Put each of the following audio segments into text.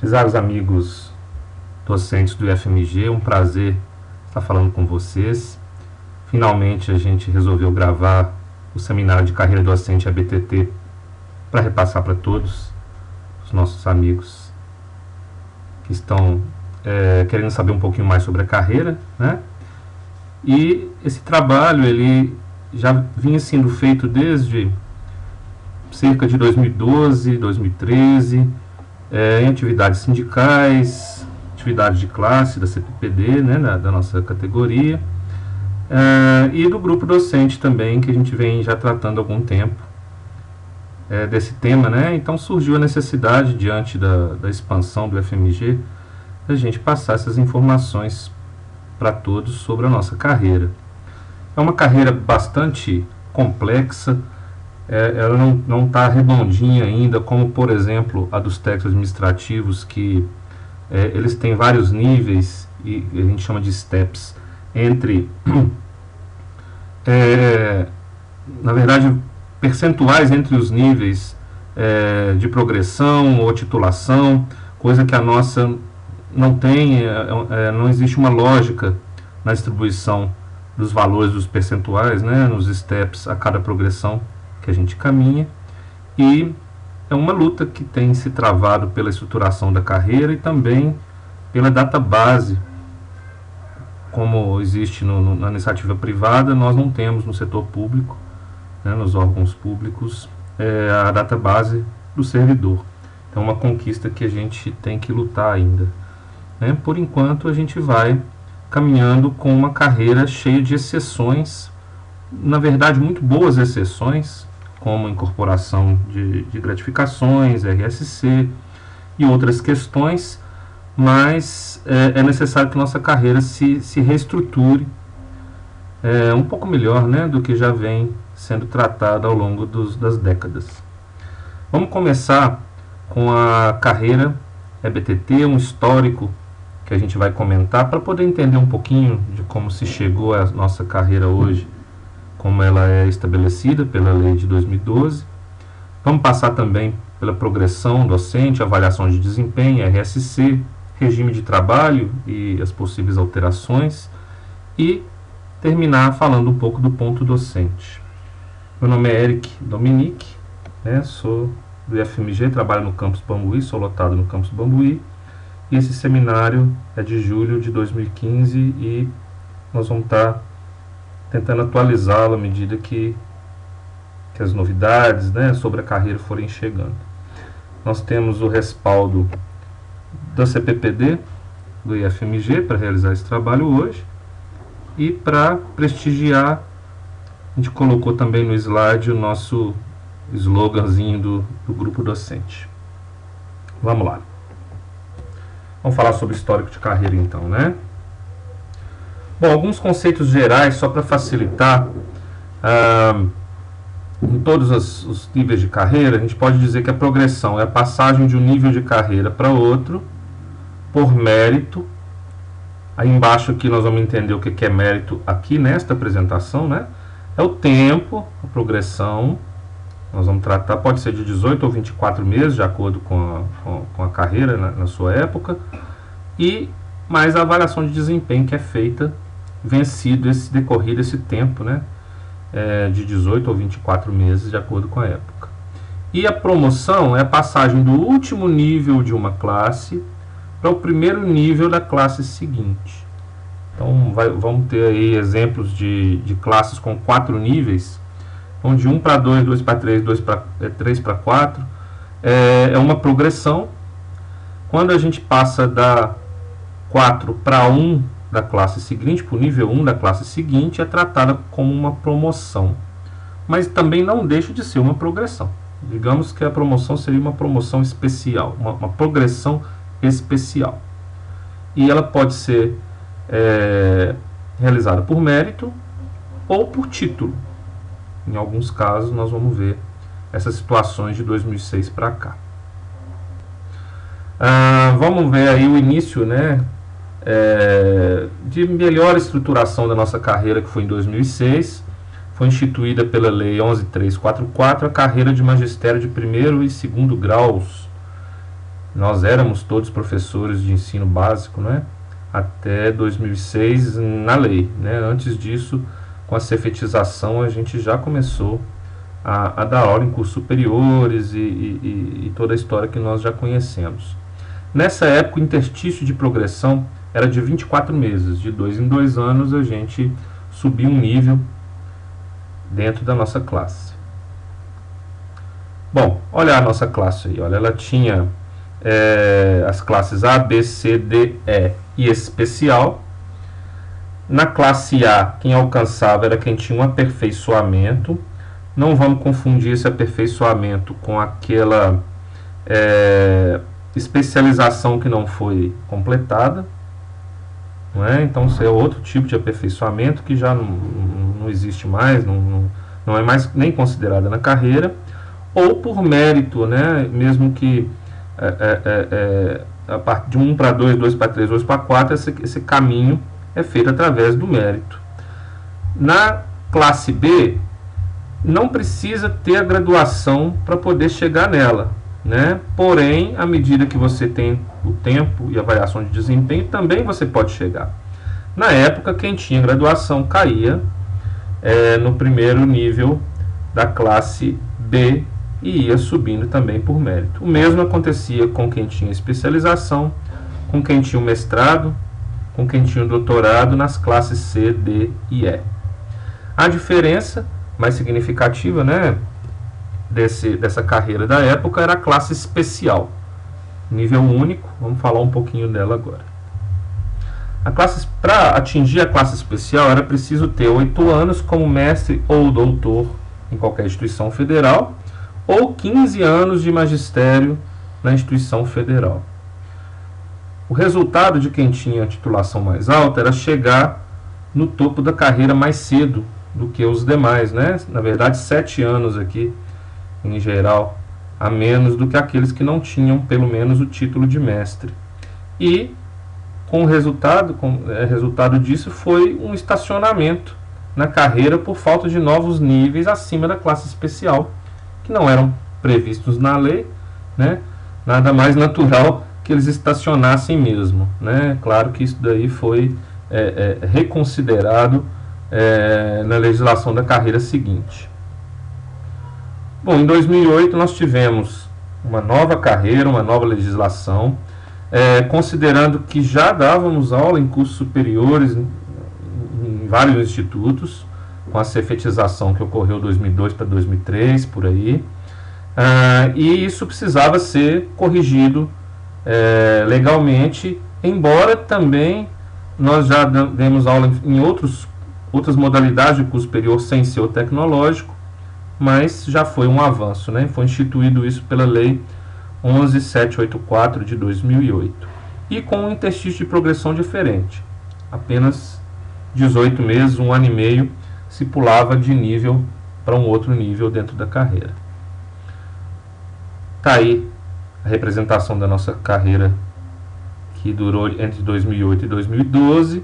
Prezados amigos docentes do IFMG, um prazer estar falando com vocês. Finalmente a gente resolveu gravar o seminário de carreira docente ABTT para repassar para todos os nossos amigos que estão querendo saber um pouquinho mais sobre a carreira, né? E esse trabalho ele já vinha sendo feito desde cerca de 2012, 2013, em atividades sindicais, atividades de classe da CPPD, né, da nossa categoria, e do grupo docente também, que a gente vem já tratando há algum tempo desse tema, né? Então surgiu a necessidade, diante da expansão do FMG, da gente passar essas informações para todos sobre a nossa carreira. É uma carreira bastante complexa, ela não está redondinha ainda, como por exemplo a dos técnicos administrativos, que eles têm vários níveis, e a gente chama de steps, entre, na verdade, percentuais entre os níveis de progressão ou titulação, coisa que a nossa não tem, não existe uma lógica na distribuição dos valores dos percentuais, né, nos steps a cada progressão que a gente caminha, e é uma luta que tem se travado pela estruturação da carreira e também pela database. Como existe na iniciativa privada, nós não temos no setor público, né, nos órgãos públicos, a database do servidor. Então é uma conquista que a gente tem que lutar ainda, né? Por enquanto a gente vai caminhando com uma carreira cheia de exceções, na verdade muito boas exceções, como incorporação de gratificações, RSC e outras questões, mas é necessário que nossa carreira se reestruture um pouco melhor, né, do que já vem sendo tratada ao longo das décadas. Vamos começar com a carreira EBTT, um histórico que a gente vai comentar, para poder entender um pouquinho de como se chegou à nossa carreira hoje, como ela é estabelecida pela lei de 2012. Vamos passar também pela progressão docente, avaliação de desempenho, RSC, regime de trabalho e as possíveis alterações, e terminar falando um pouco do ponto docente. Meu nome é Eric Dominique, né, sou do IFMG, trabalho no campus Bambuí, sou lotado no campus Bambuí, e esse seminário é de julho de 2015 e nós vamos estar tentando atualizá-lo à medida que as novidades, né, sobre a carreira forem chegando. Nós temos o respaldo da CPPD, do IFMG, para realizar esse trabalho hoje, e para prestigiar, a gente colocou também no slide o nosso sloganzinho do grupo docente. Vamos lá. Vamos falar sobre histórico de carreira então, né? Bom, alguns conceitos gerais, só para facilitar. Em todos os níveis de carreira, a gente pode dizer que a progressão é a passagem de um nível de carreira para outro, por mérito. Aí embaixo aqui nós vamos entender o que é mérito aqui nesta apresentação, né? É o tempo, a progressão. Nós vamos tratar, pode ser de 18 ou 24 meses, de acordo com a carreira na sua época, e mais a avaliação de desempenho que é feita, vencido decorrido esse tempo, né, de 18 ou 24 meses, de acordo com a época. E a promoção é a passagem do último nível de uma classe para o primeiro nível da classe seguinte. Então vamos ter aí exemplos de classes com 4 níveis, então de 1 para 2, 2 para 3, 3 para 4, é uma progressão. Quando a gente passa da 4 para 1 da classe seguinte, para o nível 1 da classe seguinte, é tratada como uma promoção. Mas também não deixa de ser uma progressão. Digamos que a promoção seria uma promoção especial, uma progressão especial. E ela pode ser realizada por mérito ou por título. Em alguns casos nós vamos ver essas situações de 2006 para cá. Vamos ver aí o início, né, de melhor estruturação da nossa carreira, que foi em 2006. Foi instituída pela Lei 11.344 a carreira de magistério de primeiro e segundo graus, Nós éramos todos professores de ensino básico, né? Até 2006 na lei, né? Antes disso, com a cefetização, a gente já começou a dar aula em cursos superiores e toda a história que nós já conhecemos. Nessa época, o interstício de progressão era de 24 meses. De 2 em 2 anos, a gente subia um nível dentro da nossa classe. Bom, olha a nossa classe aí. Olha, ela tinha as classes A, B, C, D, E e especial. Na classe A, quem alcançava era quem tinha um aperfeiçoamento. Não vamos confundir esse aperfeiçoamento com aquela especialização que não foi completada. Não é? Então, isso é outro tipo de aperfeiçoamento que já não existe mais, não é mais nem considerada na carreira. Ou por mérito, né? Mesmo que a partir de 1 para 2, 2 para 3, 2 para 4, esse caminho é feito através do mérito. Na classe B, não precisa ter a graduação para poder chegar nela, né? Porém, à medida que você tem o tempo e avaliação de desempenho, também você pode chegar. Na época, quem tinha graduação caía no primeiro nível da classe B e ia subindo também por mérito. O mesmo acontecia com quem tinha especialização, com quem tinha o mestrado, com quem tinha o doutorado nas classes C, D e E. A diferença mais significativa, né, dessa carreira da época era a classe especial, nível único. Vamos falar um pouquinho dela agora. Para atingir a classe especial era preciso ter 8 anos como mestre ou doutor em qualquer instituição federal ou 15 anos de magistério na instituição federal. O resultado de quem tinha a titulação mais alta era chegar no topo da carreira mais cedo do que os demais, né? Na verdade, 7 anos aqui, em geral, a menos do que aqueles que não tinham, pelo menos, o título de mestre. E com o resultado disso foi um estacionamento na carreira por falta de novos níveis acima da classe especial, que não eram previstos na lei, né? Nada mais natural que eles estacionassem mesmo, né? Claro que isso daí foi reconsiderado na legislação da carreira seguinte. Bom, em 2008 nós tivemos uma nova carreira, uma nova legislação, considerando que já dávamos aula em cursos superiores em vários institutos, com a cefetização que ocorreu de 2002 para 2003, por aí, e isso precisava ser corrigido legalmente, embora também nós já demos aula em outras modalidades de curso superior sem ser o tecnológico, mas já foi um avanço, né? Foi instituído isso pela Lei 11.784 de 2008, e com um interstício de progressão diferente. Apenas 18 meses, 1 ano e meio, se pulava de nível para um outro nível dentro da carreira. Está aí a representação da nossa carreira, que durou entre 2008 e 2012.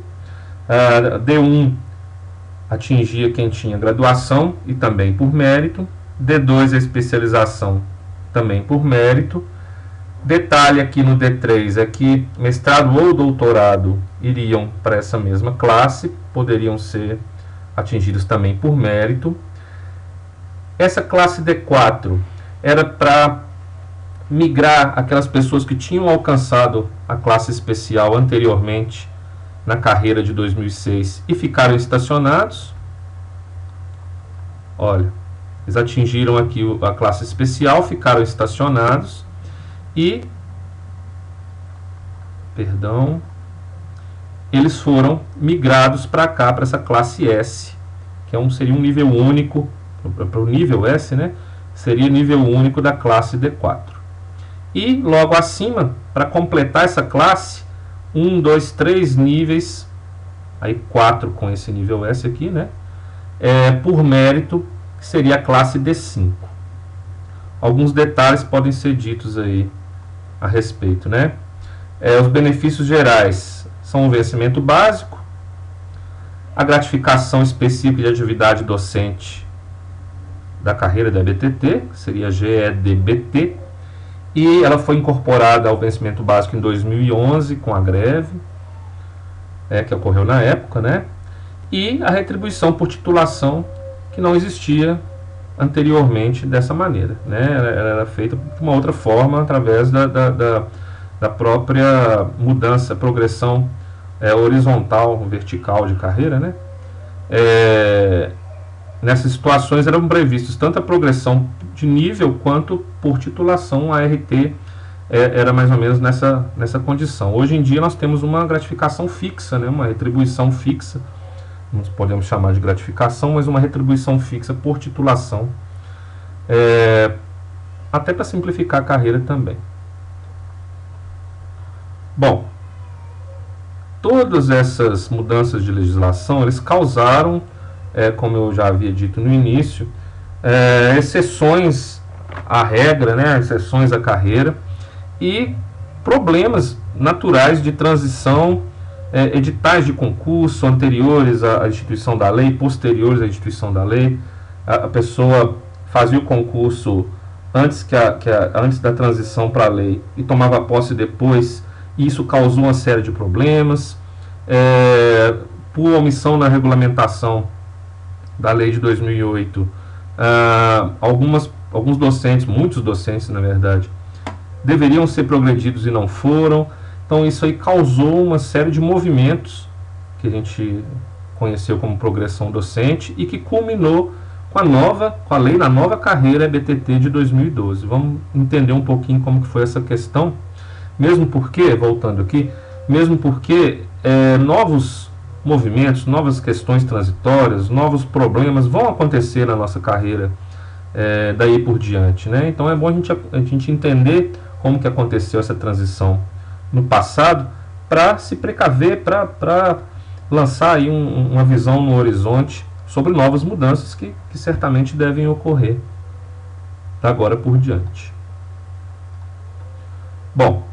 D1 atingia quem tinha graduação e também por mérito. D2 a especialização também por mérito. Detalhe aqui no D3 é que mestrado ou doutorado iriam para essa mesma classe, poderiam ser atingidos também por mérito. Essa classe D4 era para migrar aquelas pessoas que tinham alcançado a classe especial anteriormente na carreira de 2006 e ficaram estacionados. Olha, eles atingiram aqui a classe especial, ficaram estacionados e, eles foram migrados para cá, para essa classe S, que seria um nível único, para o nível S, né? Seria nível único da classe D4. E logo acima, para completar essa classe, 1, 2, 3 níveis, aí 4 com esse nível S aqui, né? Por mérito, que seria a classe D5. Alguns detalhes podem ser ditos aí a respeito, né? Os benefícios gerais são o vencimento básico, a gratificação específica de atividade docente da carreira da EBTT, que seria GEDBT, e ela foi incorporada ao vencimento básico em 2011 com a greve que ocorreu na época, né? E a retribuição por titulação, que não existia anteriormente dessa maneira, né? Ela era feita de uma outra forma, através da própria mudança, progressão horizontal, vertical de carreira, né? Nessas situações eram previstos tanto a progressão de nível quanto por titulação. A RT era mais ou menos nessa condição. Hoje em dia nós temos uma gratificação fixa, né? Uma retribuição fixa, não podemos chamar de gratificação, mas uma retribuição fixa por titulação, até para simplificar a carreira também. Bom, todas essas mudanças de legislação, eles causaram, como eu já havia dito no início, exceções à regra, né, exceções à carreira, e problemas naturais de transição, editais de concurso anteriores à instituição da lei, posteriores à instituição da lei. A pessoa fazia o concurso antes da transição para a lei e tomava posse depois, e isso causou uma série de problemas. Por omissão na regulamentação da lei de 2008, alguns docentes, muitos docentes na verdade, deveriam ser progredidos e não foram. Então isso aí causou uma série de movimentos que a gente conheceu como progressão docente e que culminou com a lei da nova carreira EBTT de 2012. Vamos entender um pouquinho como que foi essa questão, mesmo porque, voltando aqui, novos movimentos, novas questões transitórias, novos problemas vão acontecer na nossa carreira daí por diante, né? Então é bom a gente entender como que aconteceu essa transição no passado, para se precaver, para lançar aí uma visão no horizonte sobre novas mudanças que certamente devem ocorrer da agora por diante. Bom,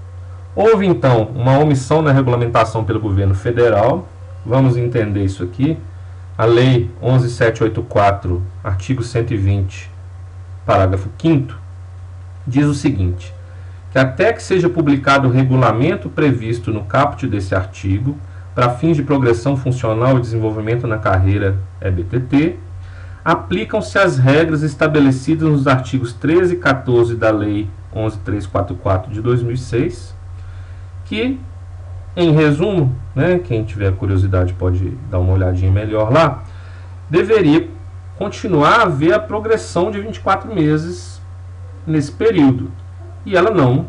houve então uma omissão na regulamentação pelo governo federal. Vamos entender isso aqui. A Lei 11.784, artigo 120, parágrafo 5º, diz o seguinte: que até que seja publicado o regulamento previsto no caput desse artigo, para fins de progressão funcional e desenvolvimento na carreira EBTT, aplicam-se as regras estabelecidas nos artigos 13 e 14 da Lei 11.344 de 2006, que, em resumo, né, quem tiver curiosidade pode dar uma olhadinha melhor lá, deveria continuar a haver a progressão de 24 meses nesse período. E ela não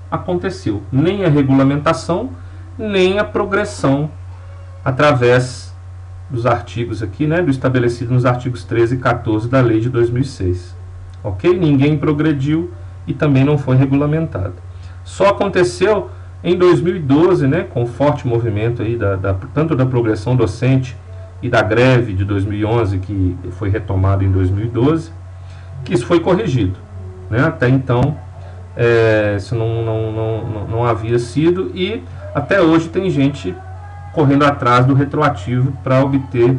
aconteceu, nem a regulamentação, nem a progressão através dos artigos aqui, né, do estabelecido nos artigos 13 e 14 da lei de 2006. Ok? Ninguém progrediu e também não foi regulamentado. Só aconteceu em 2012, né, com forte movimento aí tanto da progressão docente e da greve de 2011, que foi retomado em 2012, que isso foi corrigido, né? Até então isso não havia sido, e até hoje tem gente correndo atrás do retroativo para obter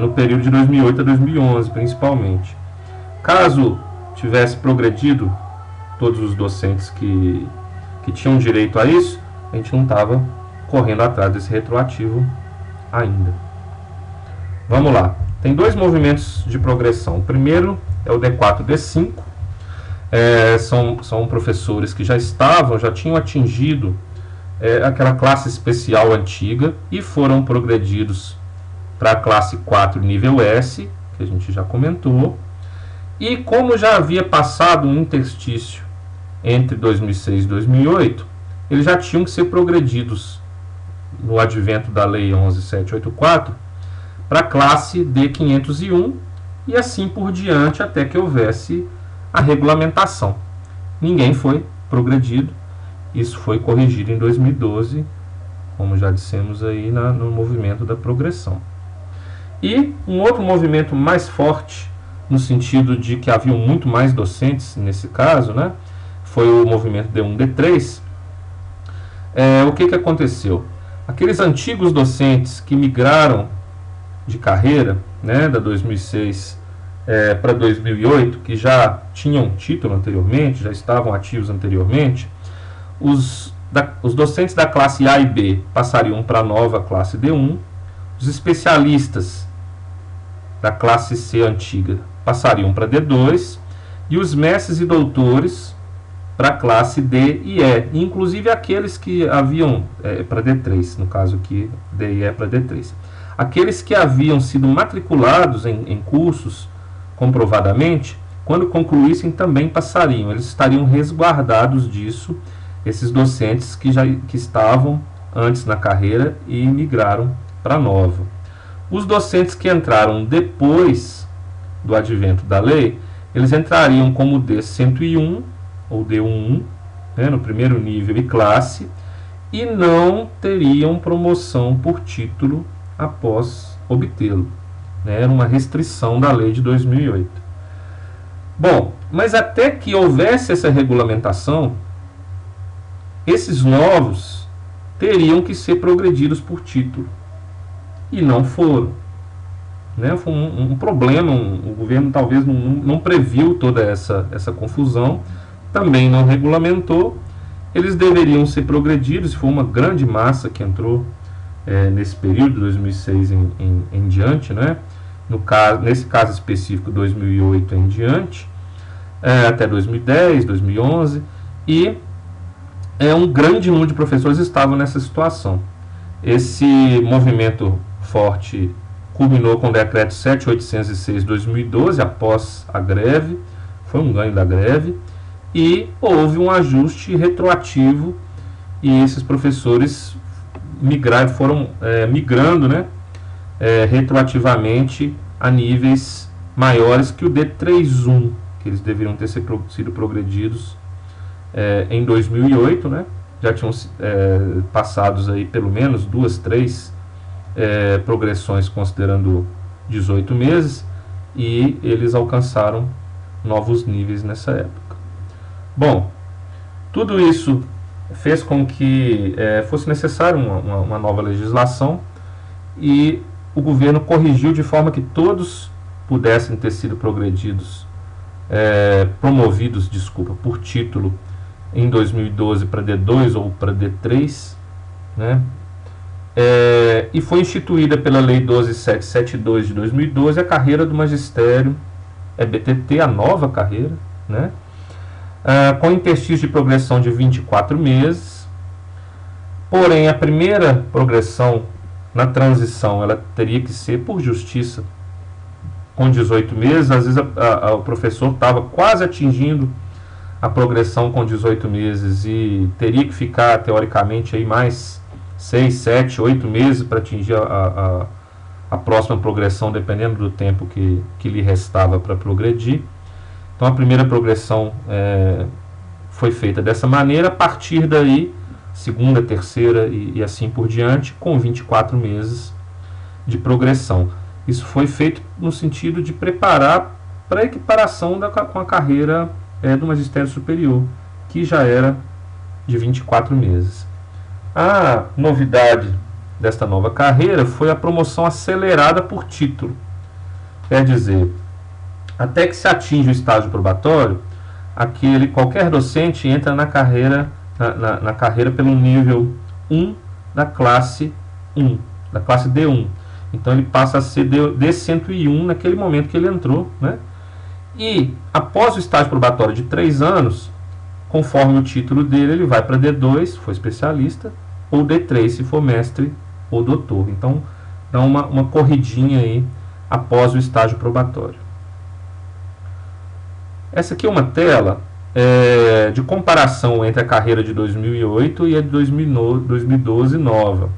no período de 2008 a 2011 principalmente. Caso tivesse progredido todos os docentes que tinham direito a isso, a gente não estava correndo atrás desse retroativo ainda. Vamos lá, tem dois movimentos de progressão. O primeiro é o D4 D5. São professores que já tinham atingido aquela classe especial antiga e foram progredidos para a classe 4 nível S, que a gente já comentou. E como já havia passado um interstício entre 2006 e 2008, eles já tinham que ser progredidos no advento da Lei 11.784 para a classe D501 e assim por diante, até que houvesse a regulamentação. Ninguém foi progredido. Isso foi corrigido em 2012, como já dissemos aí no movimento da progressão. E um outro movimento mais forte, no sentido de que haviam muito mais docentes nesse caso, né, foi o movimento D1, D3. O que aconteceu? Aqueles antigos docentes que migraram de carreira, né, da 2006 para 2008, que já tinham título anteriormente, já estavam ativos anteriormente, os docentes da classe A e B passariam para a nova classe D1, os especialistas da classe C antiga passariam para D2 e os mestres e doutores para a classe D e E, inclusive aqueles que haviam, para D3, no caso aqui, D e E para D3. Aqueles que haviam sido matriculados em cursos comprovadamente, quando concluíssem também passariam, eles estariam resguardados disso, esses docentes que estavam antes na carreira e migraram para a nova. Os docentes que entraram depois do advento da lei, eles entrariam como D101 ou D11, né, no primeiro nível e classe, e não teriam promoção por título após obtê-lo. Era uma restrição da lei de 2008. Bom, mas até que houvesse essa regulamentação, esses novos teriam que ser progredidos por título. E não foram. Foi um problema, o governo talvez não previu toda essa confusão, também não regulamentou. Eles deveriam ser progredidos, foi uma grande massa que entrou nesse período, de 2006 em diante, nesse caso específico 2008 em diante, até 2010, 2011, e um grande número de professores estavam nessa situação. Esse movimento forte culminou com o decreto 7806 de 2012, após a greve, foi um ganho da greve, e houve um ajuste retroativo, e esses professores foram migrando retroativamente a níveis maiores que o D31, que eles deveriam ter sido progredidos em 2008, já tinham passados aí pelo menos 2, 3 progressões considerando 18 meses, e eles alcançaram novos níveis nessa época. Bom, tudo isso fez com que fosse necessário uma nova legislação, e o governo corrigiu de forma que todos pudessem ter sido promovidos por título em 2012 para D2 ou para D3, e foi instituída pela Lei 12772 de 2012 a carreira do magistério, BTT, a nova carreira, com interstício de progressão de 24 meses. Porém, a primeira progressão na transição ela teria que ser por justiça com 18 meses. Às vezes o professor estava quase atingindo a progressão com 18 meses e teria que ficar, teoricamente, aí mais 6, 7, 8 meses para atingir a próxima progressão, dependendo do tempo que lhe restava para progredir. Então a primeira progressão foi feita dessa maneira. A partir daí, segunda, terceira e assim por diante, com 24 meses de progressão. Isso foi feito no sentido de preparar para a equiparação com a carreira do magistério superior, que já era de 24 meses. A novidade desta nova carreira foi a promoção acelerada por título. Quer dizer, até que se atinge o estágio probatório, qualquer docente entra na carreira pelo nível 1 da classe 1, da classe D1. Então ele passa a ser D101 naquele momento que ele entrou, E após o estágio probatório de 3 anos, conforme o título dele, ele vai para D2, se for especialista, ou D3, se for mestre ou doutor. Então dá uma corridinha aí após o estágio probatório. Essa aqui é uma tela de comparação entre a carreira de 2008 e a de 2012 nova.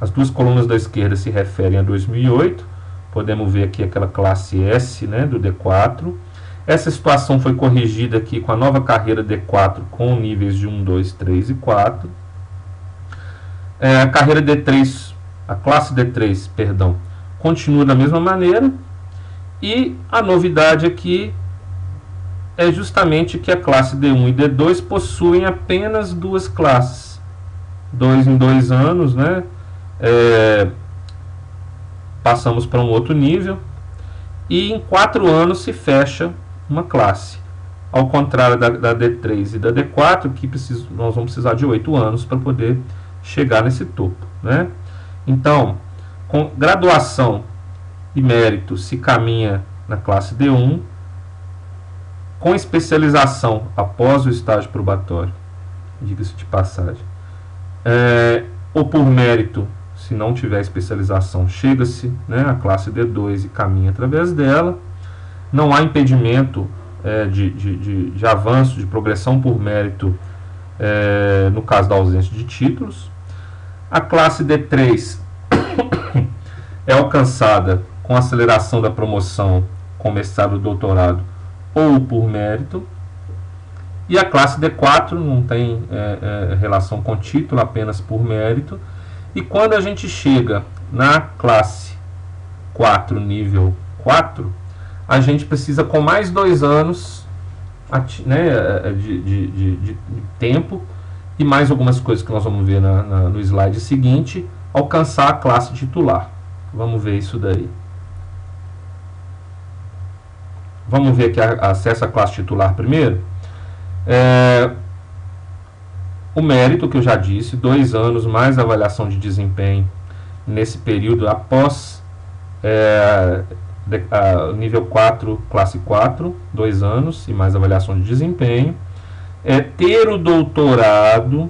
As duas colunas da esquerda se referem a 2008. Podemos ver aqui aquela classe S, do D4. Essa situação foi corrigida aqui com a nova carreira D4 com níveis de 1, 2, 3 e 4. A carreira D3, a classe D3, perdão, continua da mesma maneira. E a novidade aqui é justamente que a classe D1 e D2 possuem apenas duas classes. 2 em 2 anos, passamos para um outro nível. e em 4 anos se fecha uma classe. Ao contrário da D3 e da D4, que nós vamos precisar de 8 anos para poder chegar nesse topo, né? Então, com graduação e mérito se caminha na classe D1, com especialização após o estágio probatório, diga-se de passagem, ou por mérito, se não tiver especialização, chega-se, né, à classe D2 e caminha através dela. Não há impedimento de avanço, de progressão por mérito, no caso da ausência de títulos. A classe D3 é alcançada com aceleração da promoção com mestrado ou doutorado ou por mérito. E a classe D4 não tem relação com título, apenas por mérito. E quando a gente chega na classe 4, nível 4, a gente precisa, com mais 2 anos de tempo e mais algumas coisas que nós vamos ver no slide seguinte, alcançar a classe titular. Vamos ver isso daí. Vamos ver aqui acesso à classe titular primeiro. O mérito, que eu já disse, 2 anos mais avaliação de desempenho nesse período após nível 4, classe 4, 2 anos e mais avaliação de desempenho. Ter o doutorado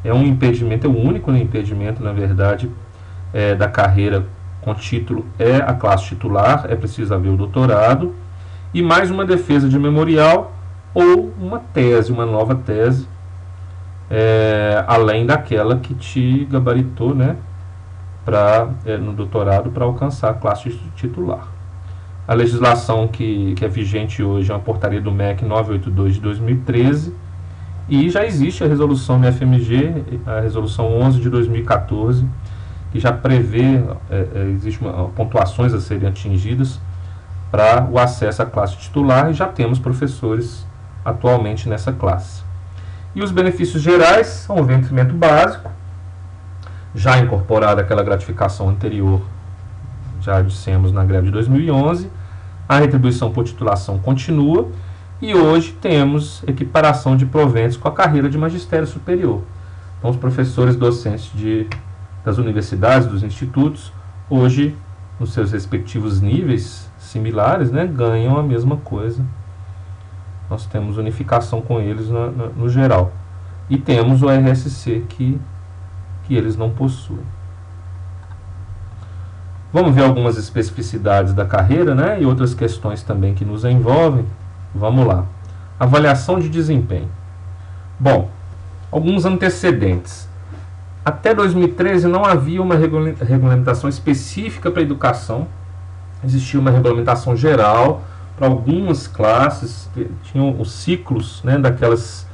é um impedimento, é o único impedimento, na verdade, da carreira com título é a classe titular, é preciso haver o doutorado, e mais uma defesa de memorial ou uma tese, uma nova tese, além daquela que te gabaritou, né, no doutorado para alcançar a classe titular. A legislação que é vigente hoje é uma portaria do MEC 982 de 2013, e já existe a resolução do FMG, a resolução 11 de 2014, que já prevê, existem pontuações a serem atingidas para o acesso à classe titular, e já temos professores atualmente nessa classe. E os benefícios gerais são o vencimento básico, já incorporada aquela gratificação anterior, já dissemos na greve de 2011, a retribuição por titulação continua, e hoje temos equiparação de proventos com a carreira de magistério superior. Então, os professores docentes das universidades, dos institutos, hoje, nos seus respectivos níveis similares, né, ganham a mesma coisa. Nós temos unificação com eles no geral. E temos o RSC que eles não possuem. Vamos ver algumas especificidades da carreira, né, e outras questões também que nos envolvem. Vamos lá. Avaliação de desempenho. Bom, alguns antecedentes. Até 2013 não havia uma regulamentação específica para a educação. Existia uma regulamentação geral para algumas classes, tinham os ciclos, né, daquelas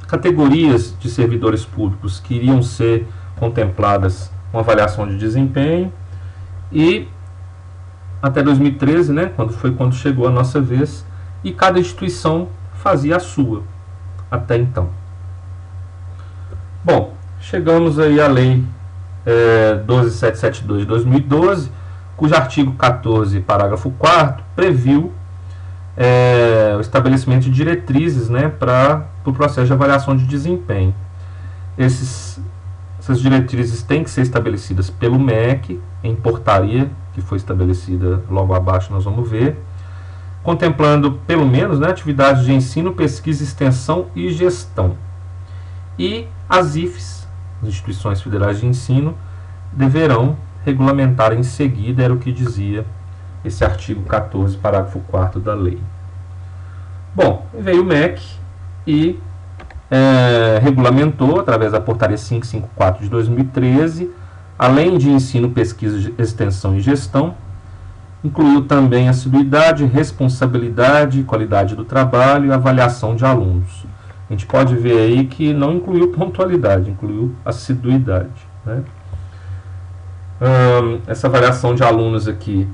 categorias de servidores públicos que iriam ser contempladas com avaliação de desempenho, e até 2013, né, quando chegou a nossa vez, e cada instituição fazia a sua até então. Bom, chegamos aí à lei 12772 de 2012, cujo artigo 14, parágrafo 4º, previu o estabelecimento de diretrizes, né, para o processo de avaliação de desempenho. Essas diretrizes têm que ser estabelecidas pelo MEC, em portaria, que foi estabelecida logo abaixo, nós vamos ver, contemplando pelo menos, né, atividades de ensino, pesquisa, extensão e gestão. E as IFES, as instituições federais de ensino, deverão regulamentar em seguida, era o que dizia esse artigo 14, parágrafo 4º da lei. Bom, veio o MEC e regulamentou, através da portaria 554 de 2013, além de ensino, pesquisa, extensão e gestão, incluiu também assiduidade, responsabilidade, qualidade do trabalho e avaliação de alunos. A gente pode ver aí que não incluiu pontualidade, incluiu assiduidade, né? Essa avaliação de alunos aqui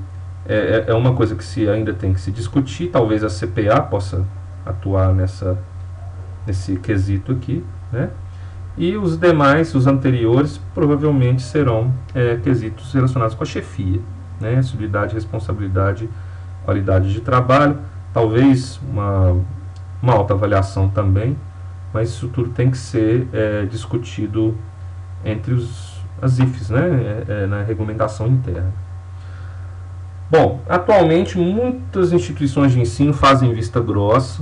é uma coisa que ainda tem que se discutir. Talvez a CPA possa atuar nesse quesito aqui, né? E os demais, os anteriores, provavelmente serão quesitos relacionados com a chefia, né? Assiduidade, responsabilidade, qualidade de trabalho, talvez uma autoavaliação também, mas isso tudo tem que ser discutido entre as IFES, né? Na regulamentação interna. Bom, atualmente muitas instituições de ensino fazem vista grossa,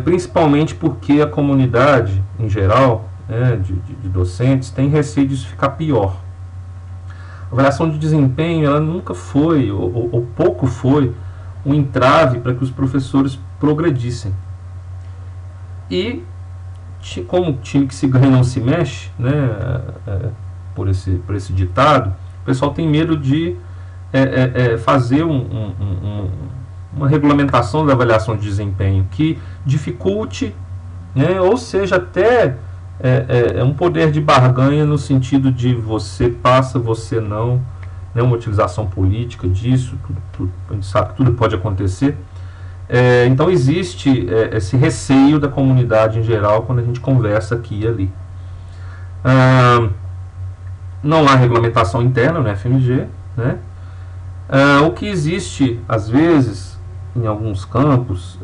principalmente porque a comunidade, em geral, de docentes, tem receio de isso ficar pior. A avaliação de desempenho, ela nunca foi, ou pouco foi, um entrave para que os professores progredissem. E, como o time que se ganha não se mexe, né, por esse ditado, o pessoal tem medo de fazer uma regulamentação da avaliação de desempenho que dificulte, né, ou seja, até um poder de barganha no sentido de você passa, você não, né, uma utilização política disso, a gente sabe que tudo pode acontecer. Então existe esse receio da comunidade em geral quando a gente conversa aqui e ali. Não há regulamentação interna no FMG, né? O que existe, às vezes, em alguns campos,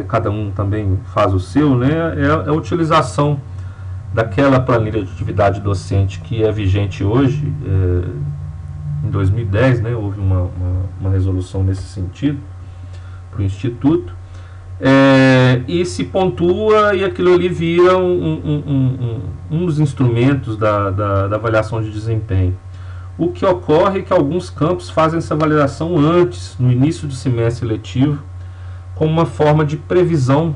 cada um também faz o seu, né? É a utilização daquela planilha de atividade docente que é vigente hoje. Em 2010, né, houve uma resolução nesse sentido para o Instituto, e se pontua, e aquilo ali vira um dos instrumentos da avaliação de desempenho. O que ocorre é que alguns campos fazem essa avaliação antes, no início do semestre letivo, como uma forma de previsão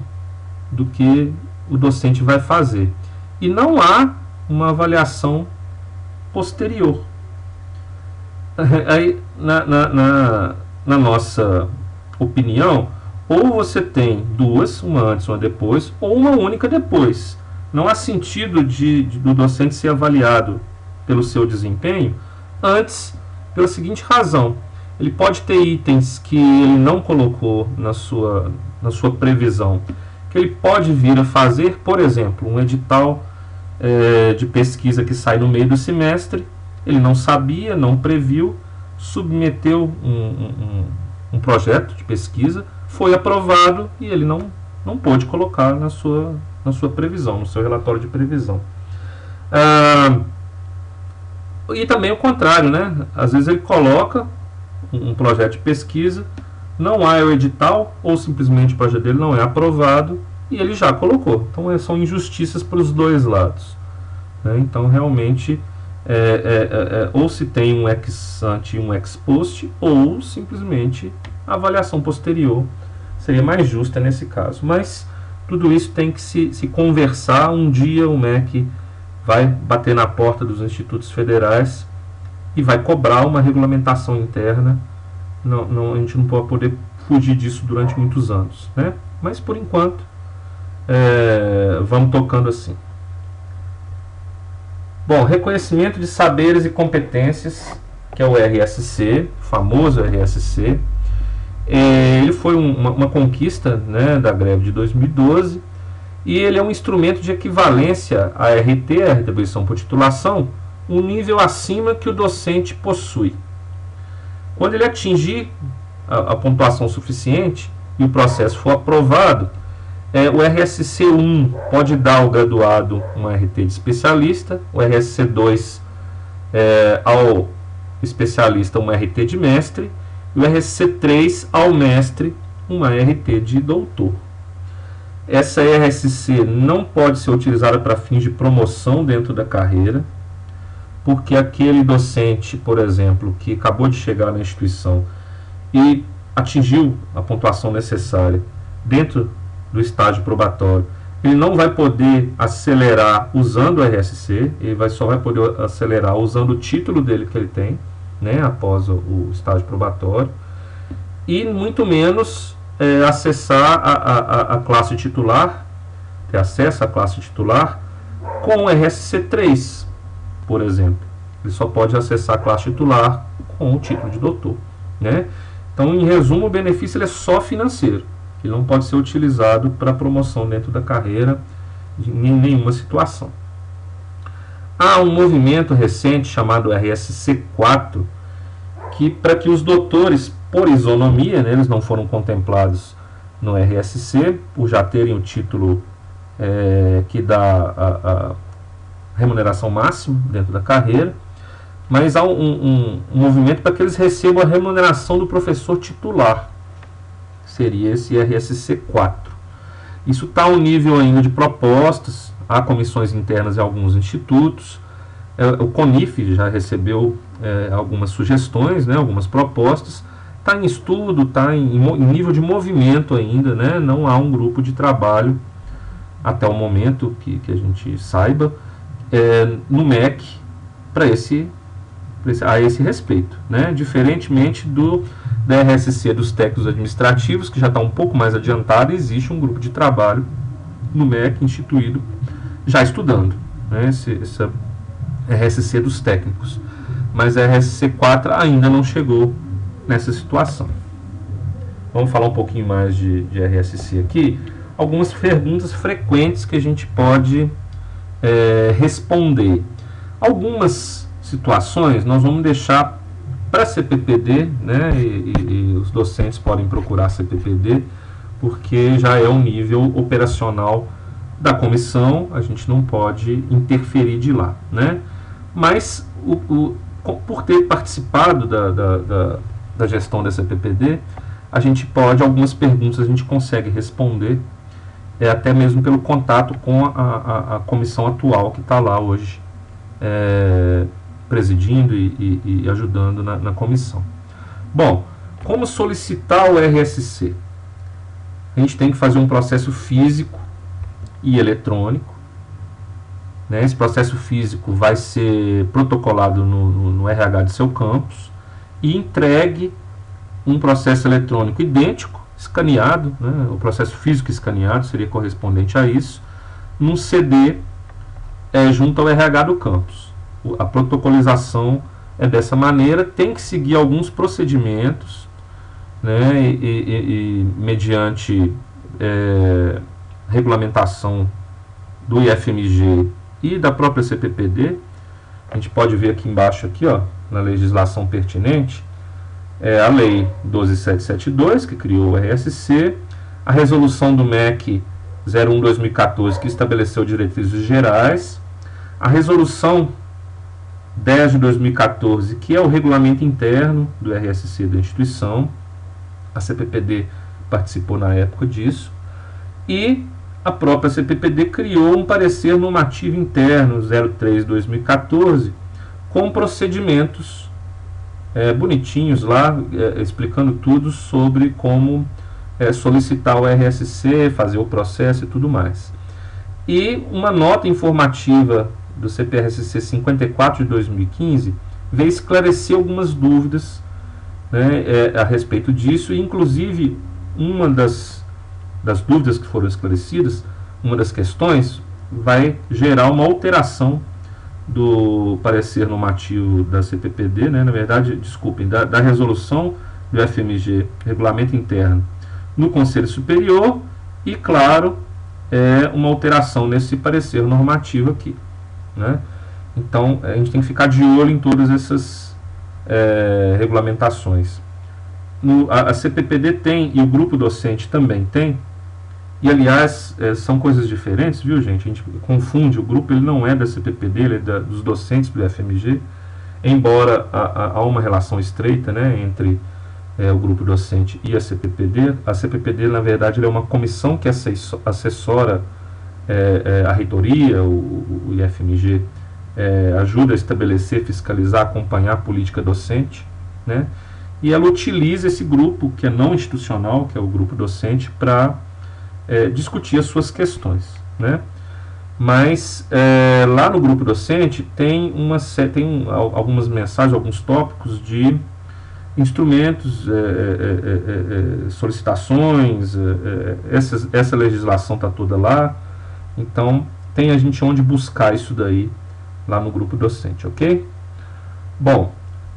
do que o docente vai fazer. E não há uma avaliação posterior. Aí, na nossa opinião, ou você tem duas, uma antes e uma depois, ou uma única depois. Não há sentido do docente ser avaliado pelo seu desempenho antes, pela seguinte razão: ele pode ter itens que ele não colocou na sua previsão, que ele pode vir a fazer, por exemplo, um edital de pesquisa que sai no meio do semestre, ele não sabia, não previu, submeteu um projeto de pesquisa, foi aprovado e ele não pôde colocar na sua previsão, no seu relatório de previsão. E também o contrário, né? Às vezes ele coloca um projeto de pesquisa, não há o edital, ou simplesmente o projeto dele não é aprovado, e ele já colocou. Então são injustiças para os dois lados, né? Então realmente ou se tem um ex ante e um ex post, ou simplesmente a avaliação posterior seria mais justa nesse caso. Mas tudo isso tem que se conversar. Um dia o MEC vai bater na porta dos institutos federais e vai cobrar uma regulamentação interna. A gente não pode poder fugir disso durante muitos anos, né? Mas por enquanto vamos tocando assim. Bom, reconhecimento de saberes e competências, que é o RSC, o famoso RSC. Ele foi uma conquista, né, da greve de 2012, e ele é um instrumento de equivalência à RT, a retribuição por titulação, um nível acima que o docente possui. Quando ele atingir a pontuação suficiente e o processo for aprovado, o RSC1 pode dar ao graduado uma RT de especialista, o RSC2 ao especialista uma RT de mestre, e o RSC3 ao mestre uma RT de doutor. Essa RSC não pode ser utilizada para fins de promoção dentro da carreira, porque aquele docente, por exemplo, que acabou de chegar na instituição e atingiu a pontuação necessária dentro do estágio probatório, ele não vai poder acelerar usando o RSC, ele só vai poder acelerar usando o título dele que ele tem, né, após o estágio probatório, e muito menos acessar a classe titular, ter acesso à classe titular com o RSC3, por exemplo. Ele só pode acessar a classe titular com o título de doutor, né? Então, em resumo, o benefício ele é só financeiro. Ele não pode ser utilizado para promoção dentro da carreira, em nenhuma situação. Há um movimento recente chamado RSC4, que para que os doutores, por isonomia, né, eles não foram contemplados no RSC, por já terem o título que dá a remuneração máxima dentro da carreira, mas há um movimento para que eles recebam a remuneração do professor titular, seria esse RSC4. Isso está ao nível ainda de propostas, há comissões internas em alguns institutos, o CONIF já recebeu algumas sugestões, né, algumas propostas, está em estudo, está em nível de movimento ainda, né, não há um grupo de trabalho até o momento que a gente saiba no MEC a esse respeito, né, diferentemente da RSC dos técnicos administrativos, que já está um pouco mais adiantado, existe um grupo de trabalho no MEC instituído já estudando, né, essa RSC dos técnicos, mas a RSC4 ainda não chegou nessa situação. Vamos falar um pouquinho mais de RSC aqui. Algumas perguntas frequentes que a gente pode responder. Algumas situações nós vamos deixar para CPPD, né, e os docentes podem procurar CPPD, porque já é um nível operacional da comissão, a gente não pode interferir de lá, né? Mas por ter participado da gestão da CPPD, a gente pode, algumas perguntas a gente consegue responder, até mesmo pelo contato com a comissão atual que está lá hoje, presidindo e ajudando na comissão. Bom, como solicitar o RSC? A gente tem que fazer um processo físico e eletrônico, né? Esse processo físico vai ser protocolado no RH de seu campus e entregue um processo eletrônico idêntico, escaneado, né? O processo físico escaneado seria correspondente a isso, num CD junto ao RH do campus. A protocolização é dessa maneira, tem que seguir alguns procedimentos, né, e mediante regulamentação do IFMG e da própria CPPD. A gente pode ver aqui embaixo, aqui, ó, na legislação pertinente, a Lei 12772, que criou o RSC, a resolução do MEC 01/2014, que estabeleceu diretrizes gerais, a resolução 10 de 2014, que é o regulamento interno do RSC da instituição, a CPPD participou na época disso, e a própria CPPD criou um parecer normativo interno 03/2014, com procedimentos bonitinhos lá, explicando tudo sobre como solicitar o RSC, fazer o processo e tudo mais. E uma nota informativa do CPRSC 54 de 2015 veio esclarecer algumas dúvidas, né, a respeito disso, e inclusive uma das dúvidas que foram esclarecidas, uma das questões, vai gerar uma alteração do parecer normativo da CPPD, né, na verdade, desculpem, da resolução do FMG, regulamento interno, no Conselho Superior, e claro, uma alteração nesse parecer normativo aqui, né? Então a gente tem que ficar de olho em todas essas regulamentações. A CPPD tem, e o grupo docente também tem, e aliás são coisas diferentes, viu, gente? A gente confunde, o grupo ele não é da CPPD, ele é dos docentes do FMG, embora há uma relação estreita, né, entre o grupo docente e a CPPD. A CPPD, na verdade, é uma comissão que assessora a reitoria, o IFMG ajuda a estabelecer, fiscalizar, acompanhar a política docente, né? E ela utiliza esse grupo, que é não institucional, que é o grupo docente, para discutir as suas questões, né? Mas lá no grupo docente tem algumas mensagens, alguns tópicos de instrumentos, solicitações, essa legislação está toda lá, então tem a gente onde buscar isso daí lá no grupo docente, ok? Bom,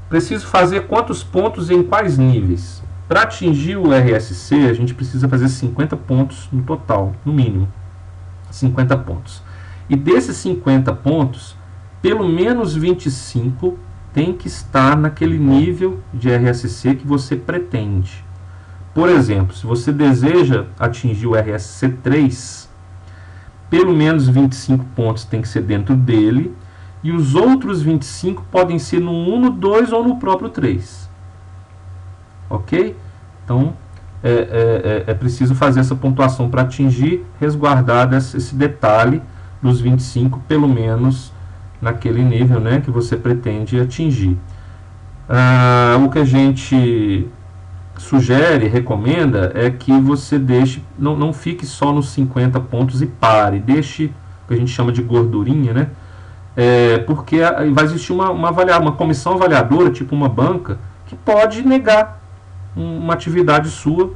preciso fazer quantos pontos em quais níveis? Para atingir o RSC, a gente precisa fazer 50 pontos no total, no mínimo. 50 pontos. E desses 50 pontos, pelo menos 25 tem que estar naquele nível de RSC que você pretende. Por exemplo, se você deseja atingir o RSC 3, pelo menos 25 pontos tem que ser dentro dele, e os outros 25 podem ser no 1, no 2 ou no próprio 3. Ok? Então, é preciso fazer essa pontuação para atingir, resguardado esse detalhe dos 25, pelo menos naquele nível, né, que você pretende atingir. O que a gente sugere, recomenda, é que você deixe, não fique só nos 50 pontos e pare, deixe o que a gente chama de gordurinha, né? Porque vai existir uma comissão avaliadora, tipo uma banca, que pode negar uma atividade sua,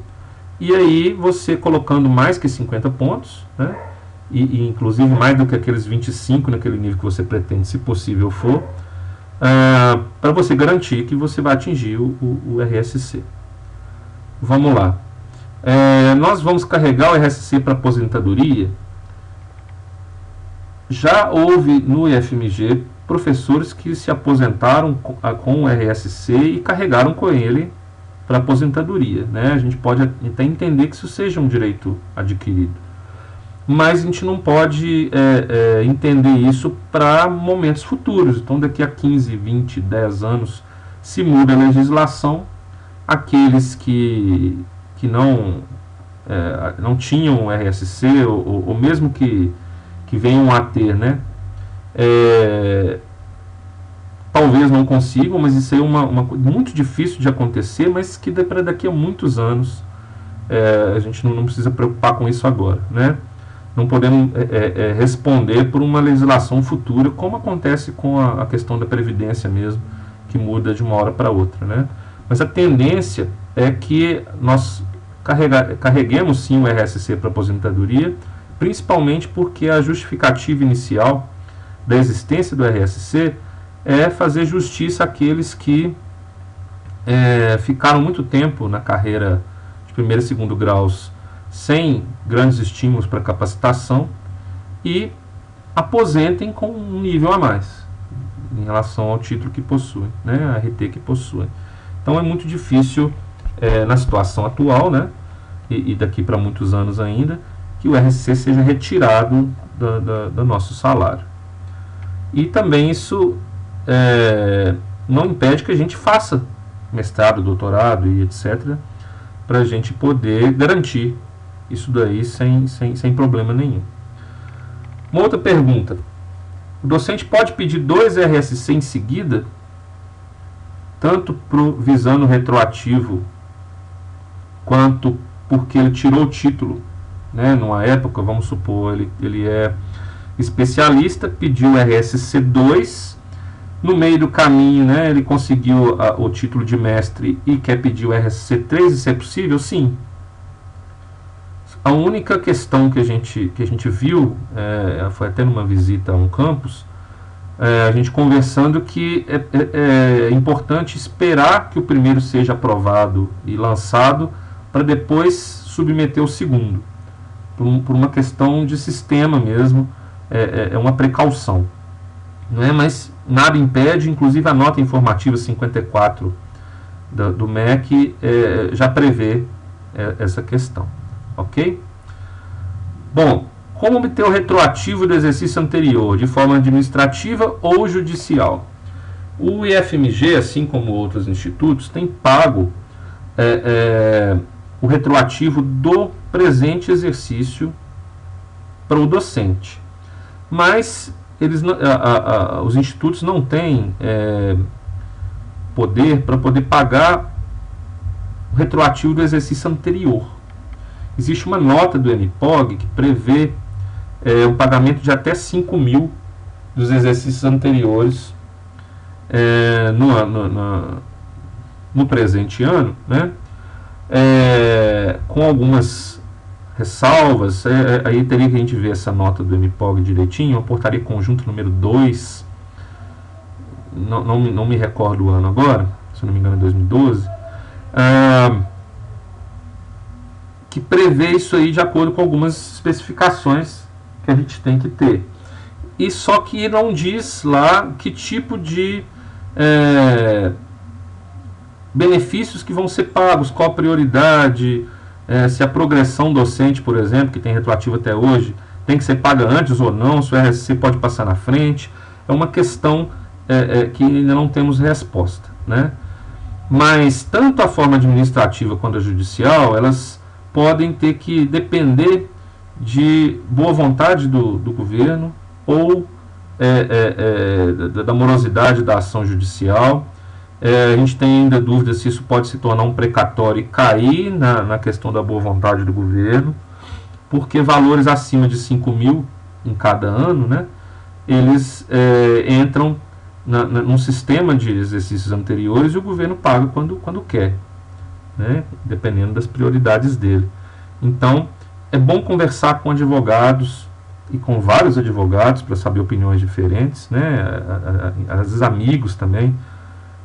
e aí você colocando mais que 50 pontos, né, e inclusive mais do que aqueles 25 naquele nível que você pretende, se possível for, para você garantir que você vai atingir o RSC. Vamos lá. Nós vamos carregar o RSC para aposentadoria. Já houve no IFMG professores que se aposentaram com o RSC e carregaram com ele para aposentadoria, né? A gente pode até entender que isso seja um direito adquirido, mas a gente não pode entender isso para momentos futuros. Então, daqui a 15, 20, 10 anos, se muda a legislação, aqueles que não tinham RSC, ou mesmo que venham a ter, né, talvez não consigam, mas isso aí é uma coisa muito difícil de acontecer, mas que para daqui a muitos anos a gente não precisa preocupar com isso agora, né? Não podemos responder por uma legislação futura, como acontece com a questão da Previdência mesmo, que muda de uma hora para outra, né? Mas a tendência é que nós carreguemos sim o RSC para aposentadoria, principalmente porque a justificativa inicial da existência do RSC é fazer justiça àqueles que ficaram muito tempo na carreira de primeiro e segundo graus sem grandes estímulos para capacitação e aposentem com um nível a mais em relação ao título que possuem, né, a RT que possuem. Então é muito difícil na situação atual, né, e daqui para muitos anos ainda, que o RSC seja retirado do nosso salário. E também isso não impede que a gente faça mestrado, doutorado e etc., para a gente poder garantir isso daí sem problema nenhum. Uma outra pergunta: o docente pode pedir 2 RSC em seguida, tanto visando retroativo, quanto porque ele tirou o título, né, numa época, vamos supor, ele é especialista, pediu o RSC 2, no meio do caminho, né, ele conseguiu o título de mestre e quer pedir o RSC 3, isso é possível? Sim. A única questão que a gente viu, foi até numa visita a um campus, a gente conversando, que é importante esperar que o primeiro seja aprovado e lançado para depois submeter o segundo, por uma questão de sistema mesmo, é uma precaução, não é? Mas nada impede, inclusive a nota informativa 54 do MEC já prevê essa questão, ok? Bom, como obter o retroativo do exercício anterior, de forma administrativa ou judicial? O IFMG, assim como outros institutos, tem pago o retroativo do presente exercício para o docente. Mas os institutos não têm poder para poder pagar o retroativo do exercício anterior. Existe uma nota do MPOG que prevê o pagamento de até 5.000 dos exercícios anteriores no presente ano, né? Com algumas ressalvas. Aí teria que a gente ver essa nota do MPOG direitinho, a portaria conjunta número 2, não me recordo o ano agora, se não me engano é 2012, que prevê isso aí de acordo com algumas especificações que a gente tem que ter. E só que não diz lá que tipo de benefícios que vão ser pagos, qual a prioridade, se a progressão docente, por exemplo, que tem retroativo até hoje, tem que ser paga antes ou não, se o RSC pode passar na frente. É uma questão que ainda não temos resposta, né? Mas tanto a forma administrativa quanto a judicial, elas podem ter que depender de boa vontade do governo ou da morosidade da ação judicial. A gente tem ainda dúvida se isso pode se tornar um precatório e cair na questão da boa vontade do governo, porque valores acima de 5 mil em cada ano, né, eles entram num sistema de exercícios anteriores e o governo paga quando quer, né, dependendo das prioridades dele. Então, é bom conversar com advogados e com vários advogados para saber opiniões diferentes, né, às vezes amigos também,